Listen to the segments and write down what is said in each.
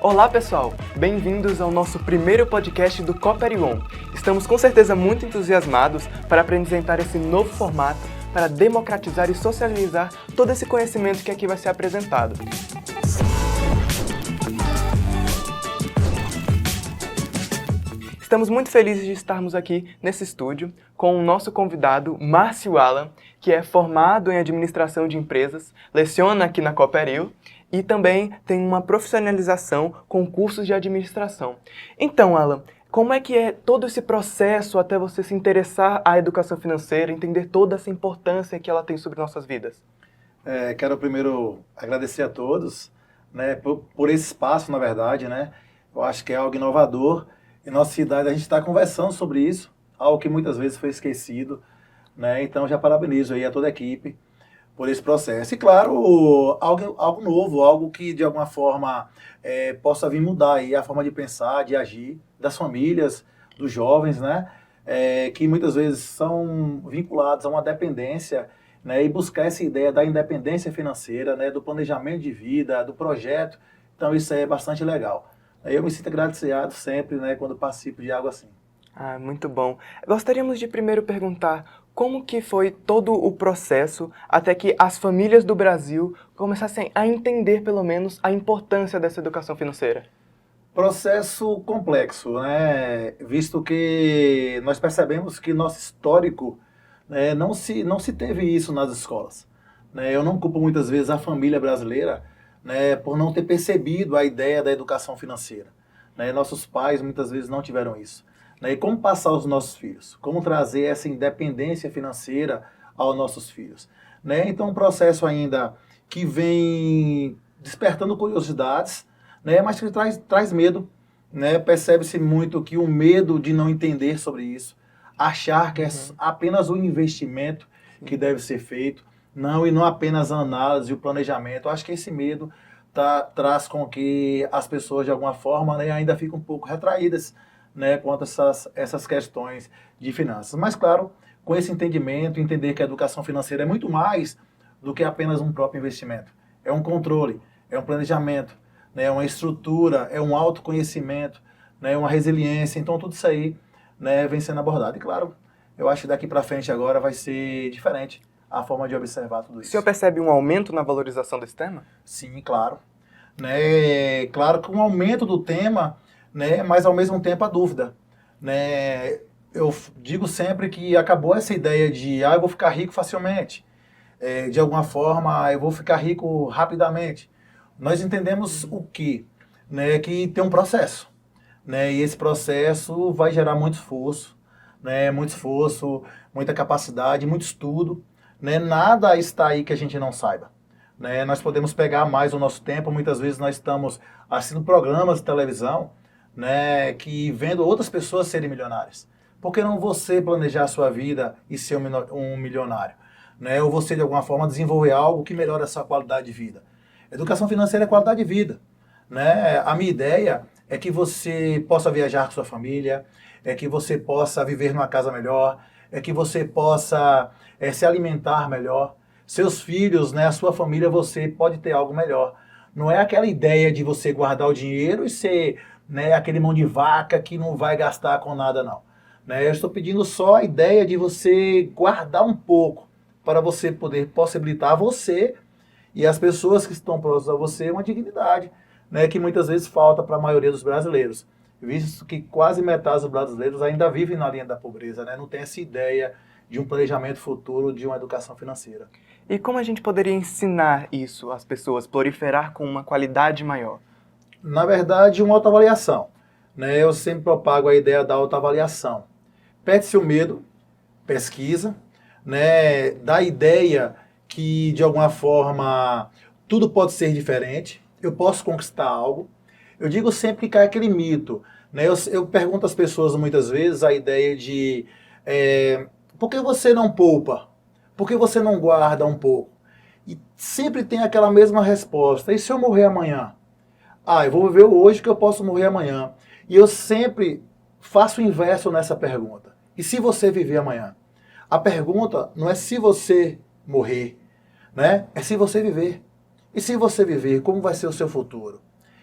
Olá pessoal, bem-vindos ao nosso primeiro podcast do Cooperion. Estamos com certeza muito entusiasmados para apresentar esse novo formato para democratizar e socializar todo esse conhecimento que aqui vai ser apresentado. Estamos muito felizes de estarmos aqui nesse estúdio com o nosso convidado, Márcio Alan, que é formado em administração de empresas, leciona aqui na Cooperion e também tem uma profissionalização com cursos de administração. Então, Alan, como é que é todo esse processo até você se interessar à educação financeira, entender toda essa importância que ela tem sobre nossas vidas? Quero primeiro agradecer a todos, né, por esse espaço, na verdade, né? Eu acho que é algo inovador. Em nossa cidade a gente está conversando sobre isso, algo que muitas vezes foi esquecido, né? Então já parabenizo aí a toda a equipe por esse processo. E claro, algo novo, algo que de alguma forma possa vir mudar aí a forma de pensar, de agir das famílias, dos jovens, né? Que muitas vezes são vinculados a uma dependência, né? E buscar essa ideia da independência financeira, né? Do planejamento de vida, do projeto. Então isso aí é bastante legal. Eu me sinto agradecido sempre, né, quando participo de algo assim. Ah, muito bom. Gostaríamos de primeiro perguntar como que foi todo o processo até que as famílias do Brasil começassem a entender, pelo menos, a importância dessa educação financeira. Processo complexo, né, visto que nós percebemos que nosso histórico, né, não se teve isso nas escolas. Né? Eu não culpo muitas vezes a família brasileira, né, por não ter percebido a ideia da educação financeira. Né? Nossos pais muitas vezes não tiveram isso. Né? E como passar aos nossos filhos? Como trazer essa independência financeira aos nossos filhos? Né? Então, um processo ainda que vem despertando curiosidades, né, mas que traz medo. Né? Percebe-se muito que o medo de não entender sobre isso, achar que é apenas o investimento que deve ser feito, e não apenas a análise e o planejamento. Eu acho que esse medo traz com que as pessoas, de alguma forma, né, ainda ficam um pouco retraídas, né, quanto a essas questões de finanças. Mas, claro, com esse entendimento, entender que a educação financeira é muito mais do que apenas um próprio investimento. É um controle, é um planejamento, né, é uma estrutura, é um autoconhecimento, né, uma resiliência. Então, tudo isso aí, né, vem sendo abordado. E, claro, eu acho que daqui para frente agora vai ser diferente a forma de observar tudo isso. O senhor percebe um aumento na valorização desse tema? Sim, claro. Né? Claro que um aumento do tema, né, mas ao mesmo tempo a dúvida. Né? Eu digo sempre que acabou essa ideia de eu vou ficar rico facilmente. De alguma forma, eu vou ficar rico rapidamente. Nós entendemos o quê? Né, que tem um processo. Né, e esse processo vai gerar muito esforço, muita capacidade, muito estudo. Né, nada está aí que a gente não saiba. Né, nós podemos pegar mais o nosso tempo, muitas vezes nós estamos assistindo programas de televisão, né, que vendo outras pessoas serem milionárias. Por que não você planejar a sua vida e ser um milionário? Né, ou você, de alguma forma, desenvolver algo que melhore a sua qualidade de vida? Educação financeira é qualidade de vida. Né? A minha ideia é que você possa viajar com sua família, é que você possa viver numa casa melhor, é que você possa se alimentar melhor. Seus filhos, né, a sua família, você pode ter algo melhor. Não é aquela ideia de você guardar o dinheiro e ser, né, aquele mão de vaca que não vai gastar com nada, não. Né? Eu estou pedindo só a ideia de você guardar um pouco para você poder possibilitar a você e as pessoas que estão próximas a você uma dignidade, né, que muitas vezes falta para a maioria dos brasileiros. Visto que quase metade dos brasileiros ainda vivem na linha da pobreza, né? Não tem essa ideia de um planejamento futuro, de uma educação financeira. E como a gente poderia ensinar isso às pessoas, proliferar com uma qualidade maior? Na verdade, uma autoavaliação. Né? Eu sempre propago a ideia da autoavaliação. Perde-se o medo, pesquisa, né? Dá ideia que, de alguma forma, tudo pode ser diferente, eu posso conquistar algo. Eu digo sempre que cai aquele mito. Né? Eu pergunto às pessoas muitas vezes a ideia de por que você não poupa? Por que você não guarda um pouco? E sempre tem aquela mesma resposta. E se eu morrer amanhã? Eu vou viver hoje que eu posso morrer amanhã. E eu sempre faço o inverso nessa pergunta. E se você viver amanhã? A pergunta não é se você morrer, né? É se você viver. E se você viver, como vai ser o seu futuro?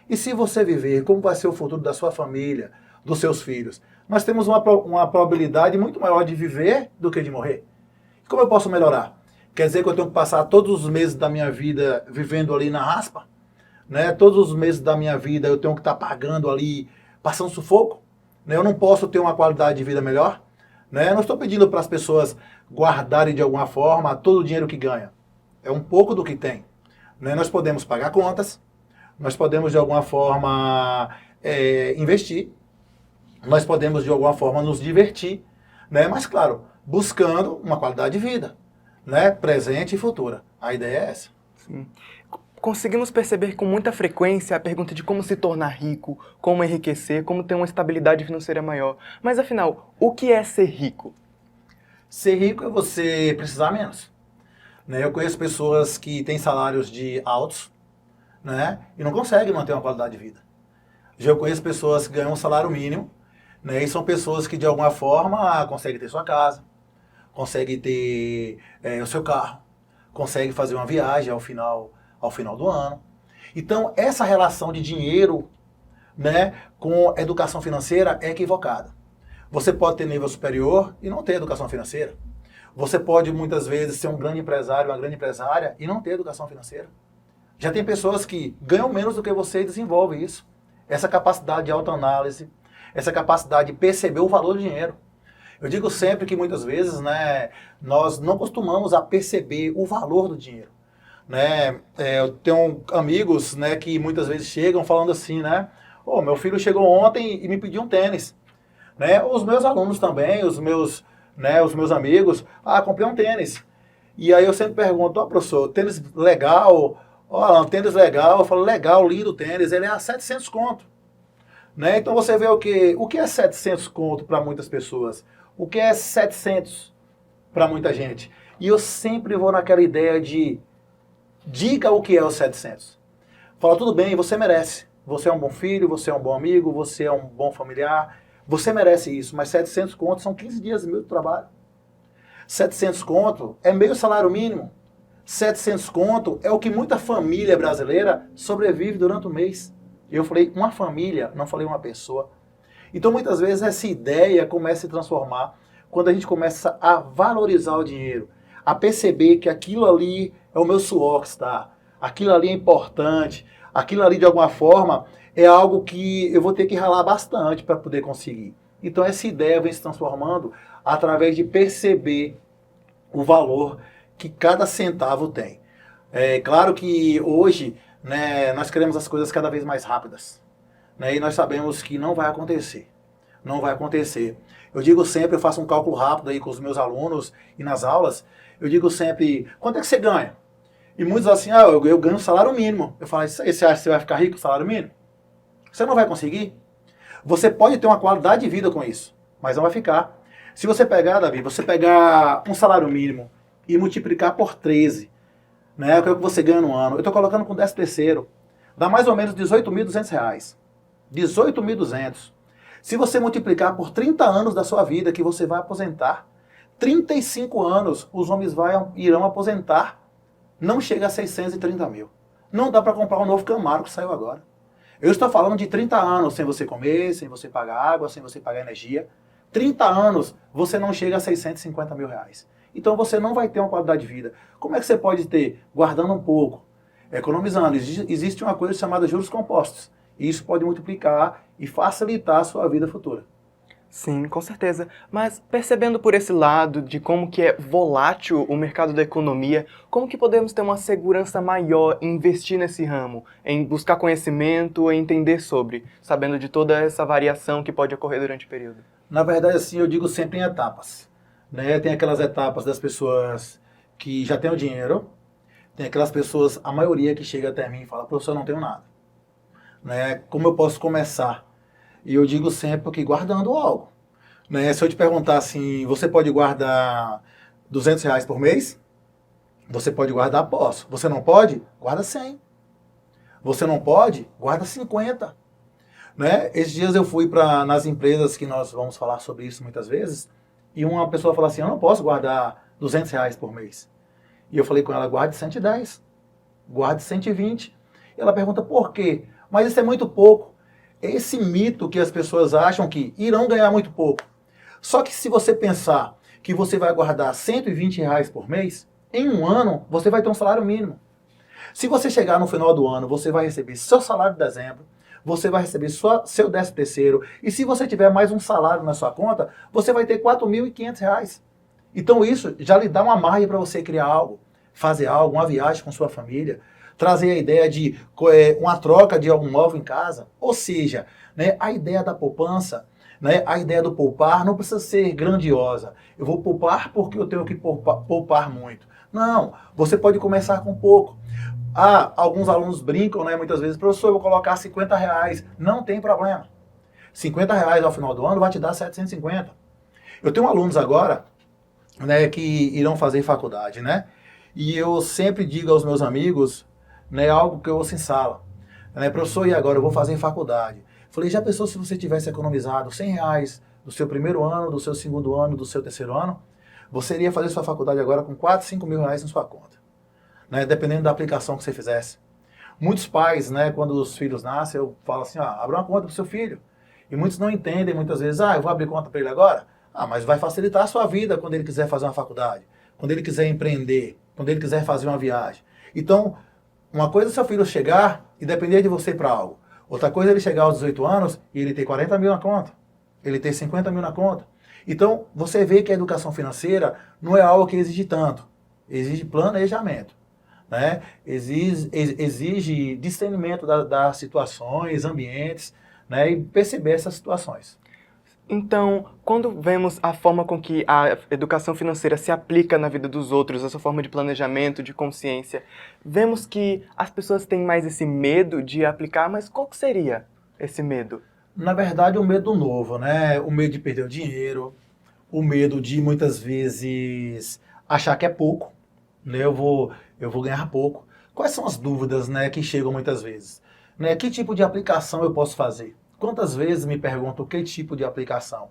E se você viver, como vai ser o futuro da sua família, dos seus filhos? Nós temos uma probabilidade muito maior de viver do que de morrer. Como eu posso melhorar? Quer dizer que eu tenho que passar todos os meses da minha vida vivendo ali na raspa? Né? Todos os meses da minha vida eu tenho que estar pagando ali, passando sufoco? Né? Eu não posso ter uma qualidade de vida melhor? Né? Eu não estou pedindo para as pessoas guardarem de alguma forma todo o dinheiro que ganha. É um pouco do que tem. Né? Nós podemos pagar contas, nós podemos de alguma forma investir, nós podemos de alguma forma nos divertir, né? Mas claro, buscando uma qualidade de vida, né? Presente e futura. A ideia é essa. Sim. Conseguimos perceber com muita frequência a pergunta de como se tornar rico, como enriquecer, como ter uma estabilidade financeira maior. Mas afinal, o que é ser rico? Ser rico é você precisar menos. Né? Eu conheço pessoas que têm salários de altos, né? E não conseguem manter uma qualidade de vida. Já eu conheço pessoas que ganham um salário mínimo, né? E são pessoas que de alguma forma conseguem ter sua casa, conseguem ter o seu carro, conseguem fazer uma viagem ao final do ano. Então, essa relação de dinheiro, né, com educação financeira é equivocada. Você pode ter nível superior e não ter educação financeira. Você pode, muitas vezes, ser um grande empresário, uma grande empresária e não ter educação financeira. Já tem pessoas que ganham menos do que você e desenvolvem isso. Essa capacidade de autoanálise, essa capacidade de perceber o valor do dinheiro. Eu digo sempre que, muitas vezes, né, nós não costumamos a perceber o valor do dinheiro. Né? Eu tenho amigos, né, que muitas vezes chegam falando assim, né? Oh, meu filho chegou ontem e me pediu um tênis. Né? Os meus alunos também, os meus amigos, comprei um tênis. E aí eu sempre pergunto, professor, tênis legal? Um tênis legal. Eu falo, legal, lindo tênis, ele é a 700 conto. Né? Então você vê o que é 700 conto para muitas pessoas? O que é 700 para muita gente? E eu sempre vou naquela ideia de diga o que é os 700. Fala, tudo bem, você merece. Você é um bom filho, você é um bom amigo, você é um bom familiar. Você merece isso, mas 700 conto são 15 dias meu de trabalho. 700 conto é meio salário mínimo. 700 conto é o que muita família brasileira sobrevive durante o mês. Eu falei uma família, não falei uma pessoa. Então muitas vezes essa ideia começa a se transformar quando a gente começa a valorizar o dinheiro, a perceber que aquilo ali é o meu suor que está, aquilo ali é importante, aquilo ali de alguma forma é algo que eu vou ter que ralar bastante para poder conseguir. Então essa ideia vem se transformando através de perceber o valor que cada centavo tem. É claro que hoje, né, nós queremos as coisas cada vez mais rápidas. Né, e nós sabemos que não vai acontecer. Não vai acontecer. Eu digo sempre, eu faço um cálculo rápido aí com os meus alunos e nas aulas, eu digo sempre, quanto é que você ganha? E muitos assim, eu ganho um salário mínimo. Eu falo, você acha que você vai ficar rico com salário mínimo? Você não vai conseguir. Você pode ter uma qualidade de vida com isso, mas não vai ficar. Se você pegar, Davi, você pegar um salário mínimo e multiplicar por 13, né, que é o que você ganha no ano, eu estou colocando com 10º, dá mais ou menos R$18.200. 18.200. Se você multiplicar por 30 anos da sua vida que você vai aposentar, 35 anos os homens irão aposentar, não chega a 630 mil. Não dá para comprar um novo Camaro que saiu agora. Eu estou falando de 30 anos sem você comer, sem você pagar água, sem você pagar energia. 30 anos você não chega a 650 mil reais. Então você não vai ter uma qualidade de vida. Como é que você pode ter? Guardando um pouco, economizando. Existe uma coisa chamada juros compostos. E isso pode multiplicar e facilitar a sua vida futura. Sim, com certeza. Mas percebendo por esse lado de como que é volátil o mercado da economia, como que podemos ter uma segurança maior em investir nesse ramo, em buscar conhecimento, em entender sobre, sabendo de toda essa variação que pode ocorrer durante o período? Na verdade, assim, eu digo sempre em etapas. Né? Tem aquelas etapas das pessoas que já têm o dinheiro, tem aquelas pessoas, a maioria que chega até mim e fala, professor, eu não tenho nada. Né? Como eu posso começar? E eu digo sempre que guardando algo. Né? Se eu te perguntar assim, você pode guardar R$200 por mês? Você pode guardar, posso. Você não pode? Guarda 100. Você não pode? Guarda 50. Né? Esses dias eu fui nas empresas que nós vamos falar sobre isso muitas vezes, e uma pessoa falou assim, eu não posso guardar R$200 por mês. E eu falei com ela, guarde 110, guarde 120. E ela pergunta, por quê? Mas isso é muito pouco. É esse mito que as pessoas acham que irão ganhar muito pouco. Só que se você pensar que você vai guardar R$ 120 por mês, em um ano você vai ter um salário mínimo. Se você chegar no final do ano, você vai receber seu salário de dezembro, você vai receber seu 13º, e se você tiver mais um salário na sua conta, você vai ter R$ 4.500. Então isso já lhe dá uma margem para você criar algo, fazer algo, uma viagem com sua família, trazer a ideia de uma troca de algo novo em casa. Ou seja, né, a ideia da poupança, né, a ideia do poupar não precisa ser grandiosa. Eu vou poupar porque eu tenho que poupar muito. Não, você pode começar com pouco. Alguns alunos brincam, né, muitas vezes, professor, eu vou colocar R$ 50. Não tem problema. R$ 50 ao final do ano vai te dar 750. Eu tenho alunos agora, né, que irão fazer faculdade, né? E eu sempre digo aos meus amigos, né, algo que eu ouço em sala. Né, professor, e agora? Eu vou fazer faculdade. Falei, já pensou se você tivesse economizado R$ 100 do seu primeiro ano, do seu segundo ano, do seu terceiro ano? Você iria fazer sua faculdade agora com 4, 5 mil reais na sua conta. Né, dependendo da aplicação que você fizesse. Muitos pais, né, quando os filhos nascem, eu falo assim, abre uma conta para o seu filho. E muitos não entendem, muitas vezes, eu vou abrir conta para ele agora? Mas vai facilitar a sua vida quando ele quiser fazer uma faculdade, quando ele quiser empreender, quando ele quiser fazer uma viagem. Então, uma coisa é seu filho chegar e depender de você para algo. Outra coisa é ele chegar aos 18 anos e ele ter 40 mil na conta, ele ter 50 mil na conta. Então, você vê que a educação financeira não é algo que exige tanto, exige planejamento. Né? Exige discernimento das situações, ambientes, né? E perceber essas situações. Então, quando vemos a forma com que a educação financeira se aplica na vida dos outros, essa forma de planejamento, de consciência, vemos que as pessoas têm mais esse medo de aplicar, mas qual que seria esse medo? Na verdade, o medo novo, né? O medo de perder o dinheiro, o medo de muitas vezes achar que é pouco, né? Eu vou ganhar pouco. Quais são as dúvidas, né, que chegam muitas vezes? Né? Que tipo de aplicação eu posso fazer? Quantas vezes me perguntam que tipo de aplicação?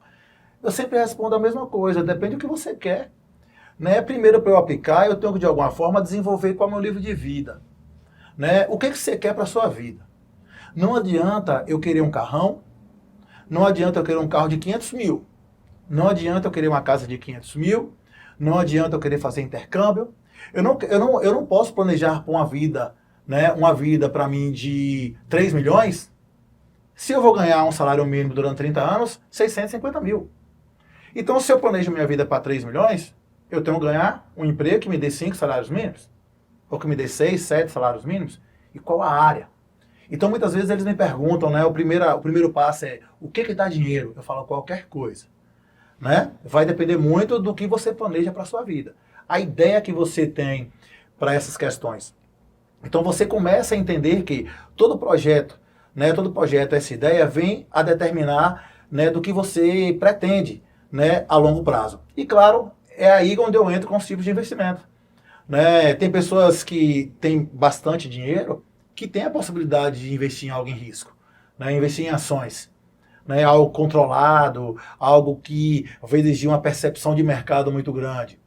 Eu sempre respondo a mesma coisa, depende do que você quer. Né? Primeiro, para eu aplicar, eu tenho que, de alguma forma, desenvolver qual é o meu livro de vida. Né? O que você quer para a sua vida? Não adianta eu querer um carrão, não adianta eu querer um carro de 500 mil, não adianta eu querer uma casa de 500 mil, não adianta eu querer fazer intercâmbio. Eu não posso planejar para uma vida, né, uma vida para mim de 3 milhões, se eu vou ganhar um salário mínimo durante 30 anos, 650 mil. Então, se eu planejo minha vida para 3 milhões, eu tenho que ganhar um emprego que me dê 5 salários mínimos, ou que me dê 6, 7 salários mínimos, e qual a área? Então, muitas vezes eles me perguntam, né, o primeiro passo é, o que dá dinheiro? Eu falo, qualquer coisa. Né? Vai depender muito do que você planeja para a sua vida. A ideia que você tem para essas questões. Então você começa a entender que todo projeto, né, essa ideia vem a determinar, né, do que você pretende, né, a longo prazo. E claro, é aí onde eu entro com os tipos de investimento. Né? Tem pessoas que têm bastante dinheiro que têm a possibilidade de investir em algo em risco, né, investir em ações. Né, algo controlado, algo que vai exigir uma percepção de mercado muito grande.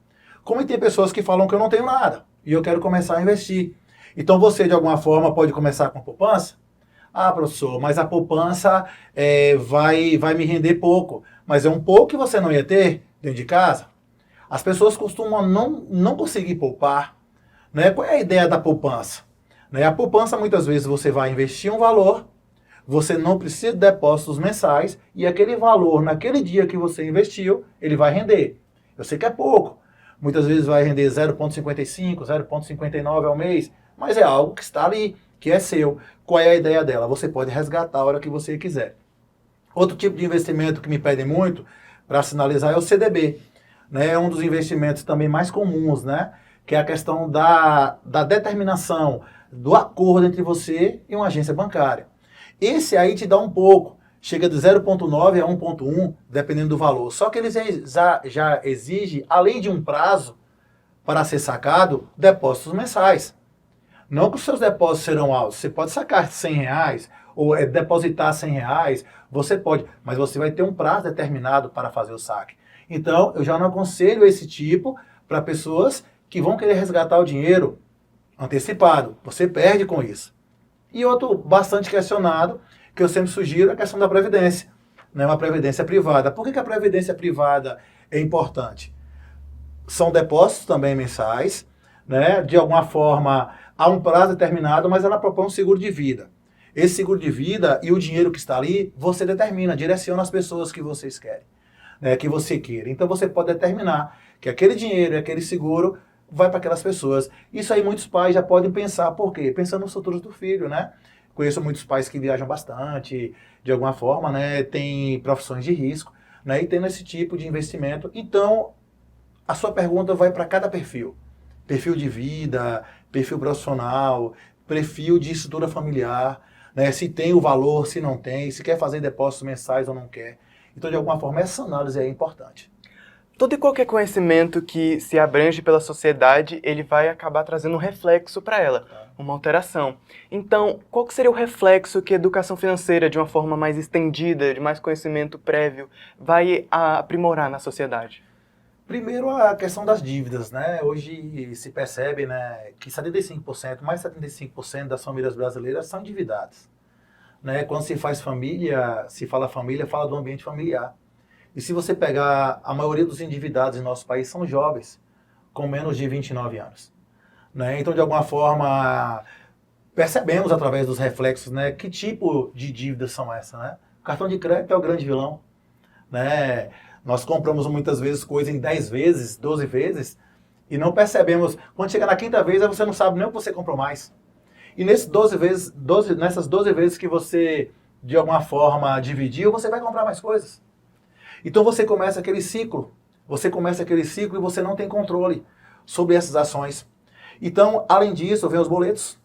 Como tem pessoas que falam que eu não tenho nada e eu quero começar a investir. Então você, de alguma forma, pode começar com a poupança? Professor, mas a poupança vai me render pouco. Mas é um pouco que você não ia ter dentro de casa? As pessoas costumam não conseguir poupar. Né? Qual é a ideia da poupança? Né? A poupança, muitas vezes, você vai investir um valor, você não precisa de depósitos mensais e aquele valor, naquele dia que você investiu, ele vai render. Eu sei que é pouco. Muitas vezes vai render 0,55, 0,59 ao mês, mas é algo que está ali, que é seu. Qual é a ideia dela? Você pode resgatar a hora que você quiser. Outro tipo de investimento que me pedem muito, para sinalizar, é o CDB. Né? É um dos investimentos também mais comuns, né? Que é a questão da determinação, do acordo entre você e uma agência bancária. Esse aí te dá um pouco, chega de 0,9 a 1,1, dependendo do valor. Só que ele já exige, além de um prazo para ser sacado, depósitos mensais. Não que os seus depósitos serão altos. Você pode sacar R$ 100 ou depositar R$ 100, você pode, mas você vai ter um prazo determinado para fazer o saque. Então, eu já não aconselho esse tipo para pessoas que vão querer resgatar o dinheiro antecipado. Você perde com isso. E outro bastante questionado, que eu sempre sugiro, é a questão da previdência, né? Uma previdência privada. Por que a previdência privada é importante? São depósitos também mensais, né? De alguma forma, há um prazo determinado, mas ela propõe um seguro de vida. Esse seguro de vida e o dinheiro que está ali, você determina, direciona as pessoas que vocês querem, né? Que você queira. Então você pode determinar que aquele dinheiro e aquele seguro vai para aquelas pessoas. Isso aí muitos pais já podem pensar, por quê? Pensando nos futuros do filho, né? Conheço muitos pais que viajam bastante, de alguma forma, né? Tem profissões de risco, né? E tendo esse tipo de investimento. Então, a sua pergunta vai para cada perfil. Perfil de vida, perfil profissional, perfil de estrutura familiar, né? Se tem o valor, se não tem, se quer fazer depósitos mensais ou não quer. Então, de alguma forma, essa análise é importante. Todo e qualquer conhecimento que se abrange pela sociedade, ele vai acabar trazendo um reflexo para ela, uma alteração. Então, qual que seria o reflexo que a educação financeira, de uma forma mais estendida, de mais conhecimento prévio, vai aprimorar na sociedade? Primeiro, a questão das dívidas, né? Hoje se percebe, né, que 75%, mais 75% das famílias brasileiras são endividadas, né? Quando se faz família, se fala família, fala do ambiente familiar. E se você pegar, a maioria dos endividados em nosso país são jovens, com menos de 29 anos, né? Então, de alguma forma, percebemos através dos reflexos, né, que tipo de dívidas são essas, né? O cartão de crédito é o grande vilão, né? Nós compramos muitas vezes coisa em 10 vezes, 12 vezes, e não percebemos. Quando chega na quinta vez, você não sabe nem o que você comprou mais. E nessas 12 vezes que você, de alguma forma, dividiu, você vai comprar mais coisas. Então você começa aquele ciclo. Você começa aquele ciclo e você não tem controle sobre essas ações. Então, além disso, vem os boletos,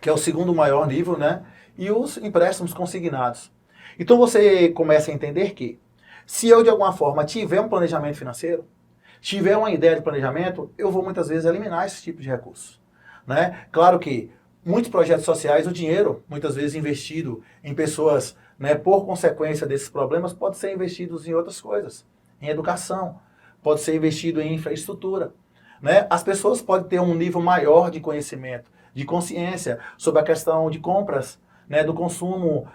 que é o segundo maior nível, né? E os empréstimos consignados. Então você começa a entender que, se eu de alguma forma tiver um planejamento financeiro, tiver uma ideia de planejamento, eu vou muitas vezes eliminar esse tipo de recursos, né? Claro que muitos projetos sociais, o dinheiro, muitas vezes investido em pessoas, né, por consequência desses problemas, pode ser investido em outras coisas, em educação, pode ser investido em infraestrutura, né? As pessoas podem ter um nível maior de conhecimento, de consciência sobre a questão de compras, né, do consumo,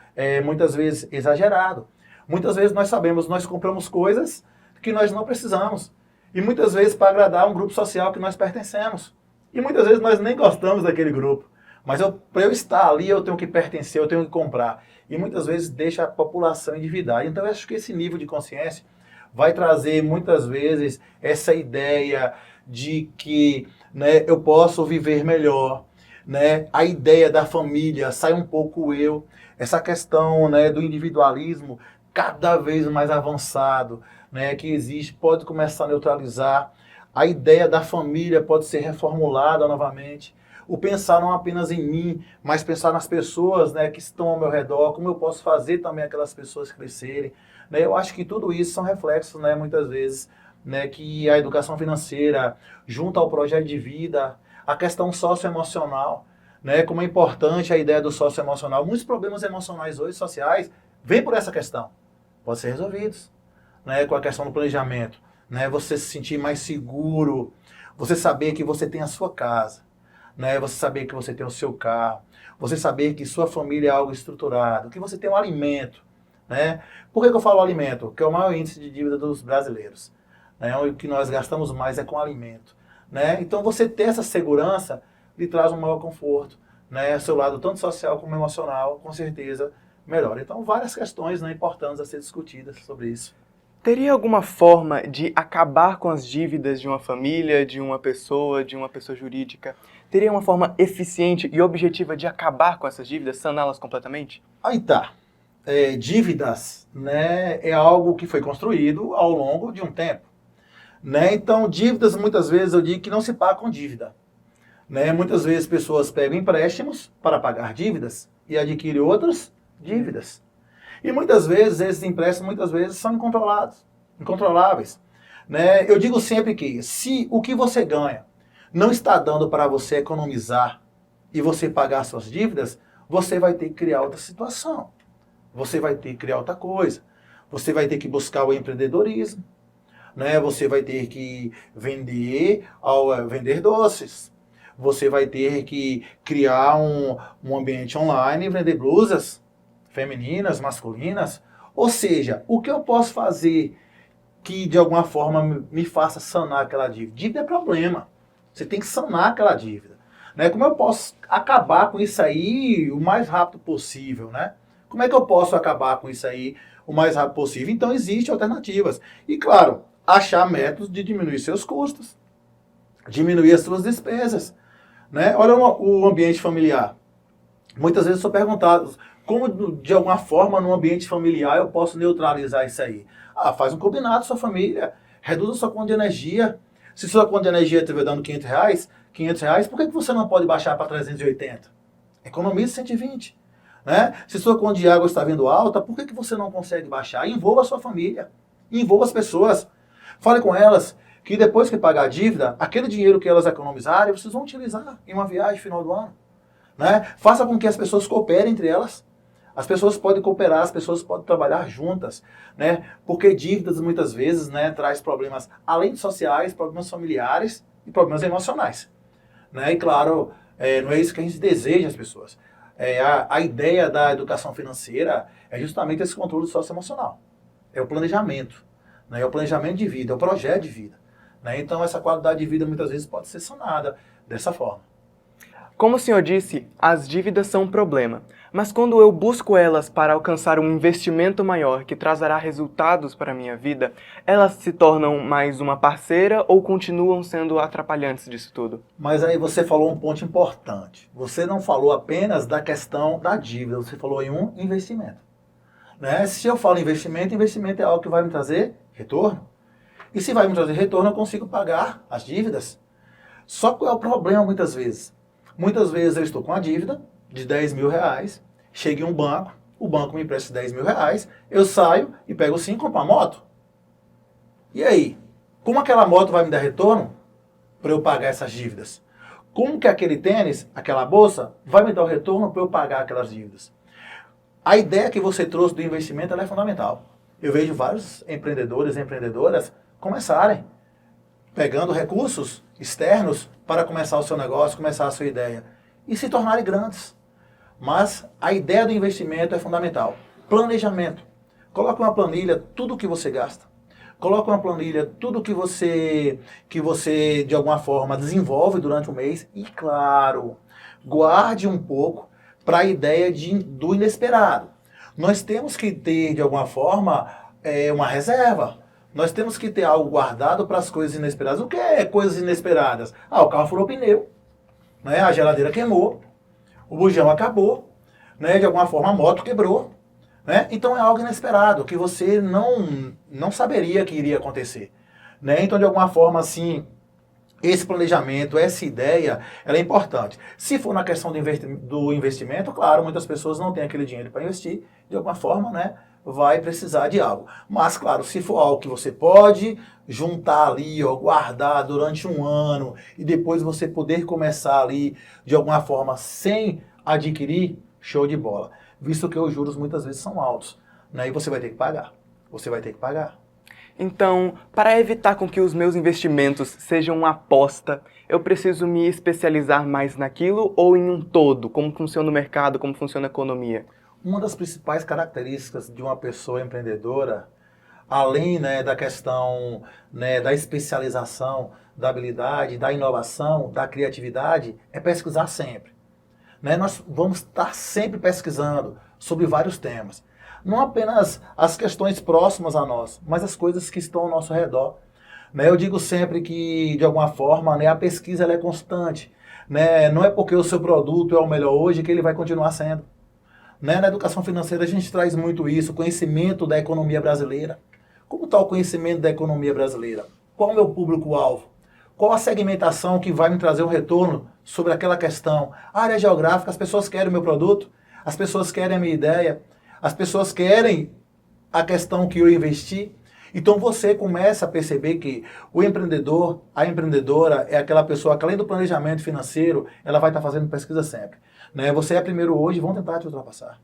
muitas vezes exagerado. Muitas vezes nós sabemos, nós compramos coisas que nós não precisamos. E muitas vezes para agradar um grupo social que nós pertencemos. E muitas vezes nós nem gostamos daquele grupo. Mas para eu estar ali, eu tenho que pertencer, eu tenho que comprar. E muitas vezes deixa a população endividada. Então eu acho que esse nível de consciência vai trazer muitas vezes essa ideia de que, né, eu posso viver melhor, né? A ideia da família, sai um pouco eu. Essa questão, né, do individualismo cada vez mais avançado, né, que existe, pode começar a neutralizar. A ideia da família pode ser reformulada novamente. O pensar não apenas em mim, mas pensar nas pessoas, né, que estão ao meu redor, como eu posso fazer também aquelas pessoas crescerem. Né? Eu acho que tudo isso são reflexos, né, muitas vezes, né, que a educação financeira, junto ao projeto de vida, a questão socioemocional, né, como é importante a ideia do socioemocional. Muitos problemas emocionais hoje, sociais, vêm por essa questão. Podem ser resolvidos, né, com a questão do planejamento. Né, você se sentir mais seguro, você saber que você tem a sua casa, né, você saber que você tem o seu carro, você saber que sua família é algo estruturado, que você tem um alimento. Né? Por que eu falo alimento? Porque é o maior índice de dívida dos brasileiros. Né? O que nós gastamos mais é com alimento. Né? Então você ter essa segurança lhe traz um maior conforto. Né? Seu lado tanto social como emocional, com certeza, melhora. Então várias questões, né, importantes a ser discutidas sobre isso. Teria alguma forma de acabar com as dívidas de uma família, de uma pessoa jurídica? Teria uma forma eficiente e objetiva de acabar com essas dívidas, saná-las completamente? Aí tá. Dívidas, né, é algo que foi construído ao longo de um tempo. Né? Então, dívidas, muitas vezes, eu digo que não se paga com dívida. Né? Muitas vezes, pessoas pegam empréstimos para pagar dívidas e adquirem outras dívidas. E muitas vezes, esses empréstimos, muitas vezes, são incontroláveis. Né? Eu digo sempre que, se o que você ganha não está dando para você economizar e você pagar suas dívidas, você vai ter que criar outra situação. Você vai ter que criar outra coisa. Você vai ter que buscar o empreendedorismo. Né? Você vai ter que vender doces. você vai ter que criar um ambiente online e vender blusas femininas, masculinas. Ou seja, o que eu posso fazer que de alguma forma me faça sanar aquela dívida? Dívida é problema. Você tem que sanar aquela dívida. Né? Como eu posso acabar com isso aí o mais rápido possível, né? Como é que eu posso acabar com isso aí o mais rápido possível? Então, existem alternativas. E, claro, achar métodos de diminuir seus custos, diminuir as suas despesas. Né? Olha o ambiente familiar. Muitas vezes eu sou perguntado como, de alguma forma, no ambiente familiar eu posso neutralizar isso aí. Ah, faz um combinado com sua família, reduz a sua conta de energia. Se sua conta de energia estiver dando R$ 500, por que você não pode baixar para 380? Economize 120. Né? Se sua conta de água está vindo alta, por que você não consegue baixar? Envolva a sua família, envolva as pessoas. Fale com elas que depois que pagar a dívida, aquele dinheiro que elas economizarem, vocês vão utilizar em uma viagem final do ano. Né? Faça com que as pessoas cooperem entre elas. As pessoas podem cooperar, as pessoas podem trabalhar juntas, né? Porque dívidas muitas vezes, né, traz problemas além de sociais, problemas familiares e problemas emocionais. Né? E claro, não é isso que a gente deseja às pessoas. A ideia da educação financeira é justamente esse controle socioemocional. É o planejamento, né? É o planejamento de vida, é o projeto de vida. Né? Então essa qualidade de vida muitas vezes pode ser sanada dessa forma. Como o senhor disse, as dívidas são um problema, mas quando eu busco elas para alcançar um investimento maior que trazerá resultados para a minha vida, elas se tornam mais uma parceira ou continuam sendo atrapalhantes disso tudo? Mas aí você falou um ponto importante. Você não falou apenas da questão da dívida, você falou em um investimento. Né? Se eu falo investimento, investimento é algo que vai me trazer retorno. E se vai me trazer retorno, eu consigo pagar as dívidas. Só que qual é o problema muitas vezes? Muitas vezes eu estou com a dívida de R$ 10.000, chego em um banco, o banco me empresta R$ 10.000, eu saio e pego 5 e compro uma moto. E aí? Como aquela moto vai me dar retorno para eu pagar essas dívidas? Como que aquele tênis, aquela bolsa, vai me dar o retorno para eu pagar aquelas dívidas? A ideia que você trouxe do investimento ela é fundamental. Eu vejo vários empreendedores e empreendedoras começarem pegando recursos externos para começar o seu negócio, começar a sua ideia e se tornarem grandes. Mas a ideia do investimento é fundamental. Planejamento. Coloque uma planilha tudo o que você gasta. Coloque uma planilha tudo que você de alguma forma desenvolve durante o mês e claro, guarde um pouco para a ideia do inesperado. Nós temos que ter de alguma forma uma reserva. Nós temos que ter algo guardado para as coisas inesperadas. O que é coisas inesperadas? Ah, o carro furou pneu, né? A geladeira queimou, o bujão acabou, né? De alguma forma a moto quebrou. Né? Então é algo inesperado, que você não saberia que iria acontecer. Né? Então, de alguma forma, assim, esse planejamento, essa ideia, ela é importante. Se for na questão do investimento, claro, muitas pessoas não têm aquele dinheiro para investir, de alguma forma, né? Vai precisar de algo. Mas, claro, se for algo que você pode juntar ali, ó, guardar durante um ano e depois você poder começar ali de alguma forma sem adquirir, show de bola. Visto que os juros muitas vezes são altos, né? E você vai ter que pagar. Você vai ter que pagar. Então, para evitar com que os meus investimentos sejam uma aposta, eu preciso me especializar mais naquilo ou em um todo? Como funciona o mercado, como funciona a economia? Uma das principais características de uma pessoa empreendedora, além, né, da questão, né, da especialização, da habilidade, da inovação, da criatividade, é pesquisar sempre. Né? Nós vamos estar sempre pesquisando sobre vários temas. Não apenas as questões próximas a nós, mas as coisas que estão ao nosso redor. Né? Eu digo sempre que, de alguma forma, né, a pesquisa ela é constante. Né? Não é porque o seu produto é o melhor hoje que ele vai continuar sendo. Né? Na educação financeira a gente traz muito isso, conhecimento da economia brasileira. Como está o conhecimento da economia brasileira? Qual é o meu público-alvo? Qual a segmentação que vai me trazer um retorno sobre aquela questão? A área geográfica, as pessoas querem o meu produto, as pessoas querem a minha ideia, as pessoas querem a questão que eu investi. Então você começa a perceber que o empreendedor, a empreendedora é aquela pessoa que além do planejamento financeiro, ela vai estar fazendo pesquisa sempre. Né? Você é primeiro hoje, vão tentar te ultrapassar.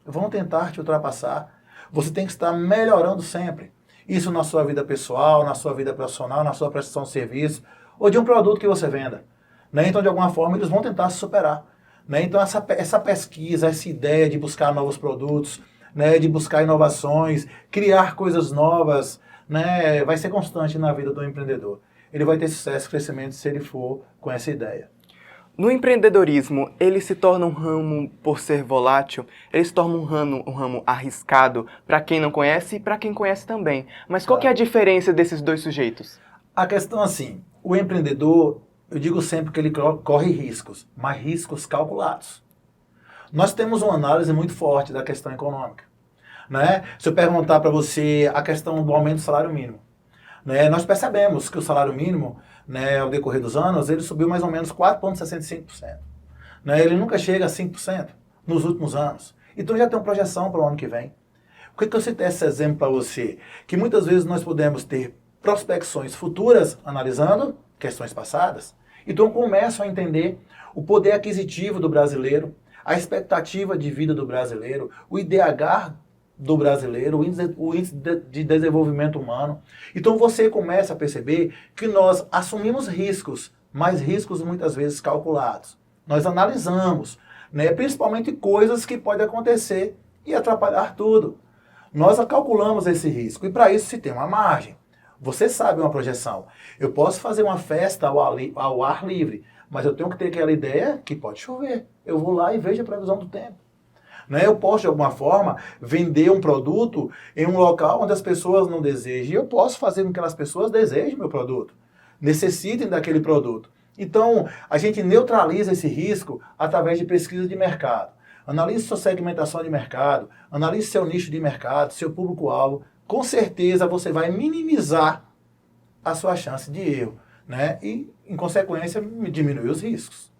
Vão tentar te ultrapassar. Você tem que estar melhorando sempre. Isso na sua vida pessoal, na sua vida profissional, na sua prestação de serviço, ou de um produto que você venda. né? Então, de alguma forma, eles vão tentar se superar, né? Então, essa pesquisa, essa ideia de buscar novos produtos, né, de buscar inovações, criar coisas novas, né, vai ser constante na vida do empreendedor. Ele vai ter sucesso e crescimento se ele for com essa ideia. No empreendedorismo, ele se torna um ramo, por ser volátil, ele se torna um ramo arriscado para quem não conhece e para quem conhece também. Mas qual que é a diferença desses dois sujeitos? A questão assim, o empreendedor, eu digo sempre que ele corre riscos, mas riscos calculados. Nós temos uma análise muito forte da questão econômica, né? Se eu perguntar para você a questão do aumento do salário mínimo, né, nós percebemos que o salário mínimo, né, ao decorrer dos anos, ele subiu mais ou menos 4,65%. Né? Ele nunca chega a 5% nos últimos anos. Então já tem uma projeção para o ano que vem. Por que eu citei esse exemplo para você? Que muitas vezes nós podemos ter prospecções futuras analisando questões passadas. Então começam a entender o poder aquisitivo do brasileiro, a expectativa de vida do brasileiro, o IDH do brasileiro, o índice de desenvolvimento humano. Então você começa a perceber que nós assumimos riscos, mas riscos muitas vezes calculados. Nós analisamos, né, principalmente coisas que podem acontecer e atrapalhar tudo. Nós calculamos esse risco e para isso se tem uma margem. Você sabe uma projeção. Eu posso fazer uma festa ao ar livre, mas eu tenho que ter aquela ideia que pode chover. Eu vou lá e vejo a previsão do tempo. Né? Eu posso, de alguma forma, vender um produto em um local onde as pessoas não desejam. E eu posso fazer com que as pessoas desejem meu produto, necessitem daquele produto. Então, a gente neutraliza esse risco através de pesquisa de mercado. Analise sua segmentação de mercado, analise seu nicho de mercado, seu público-alvo. Com certeza você vai minimizar a sua chance de erro, né? E, em consequência, diminuir os riscos.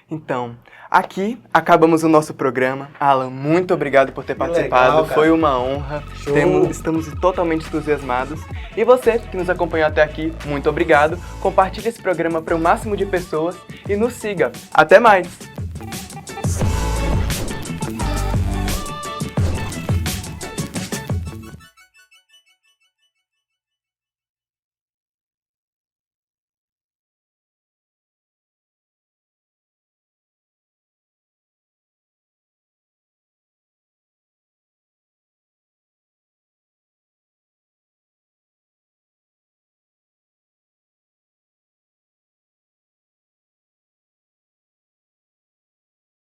Então, aqui acabamos o nosso programa. Alan, muito obrigado por ter participado. Legal, foi uma honra. Show. Estamos totalmente entusiasmados. E você que nos acompanhou até aqui, muito obrigado. Compartilhe esse programa para o máximo de pessoas e nos siga. Até mais!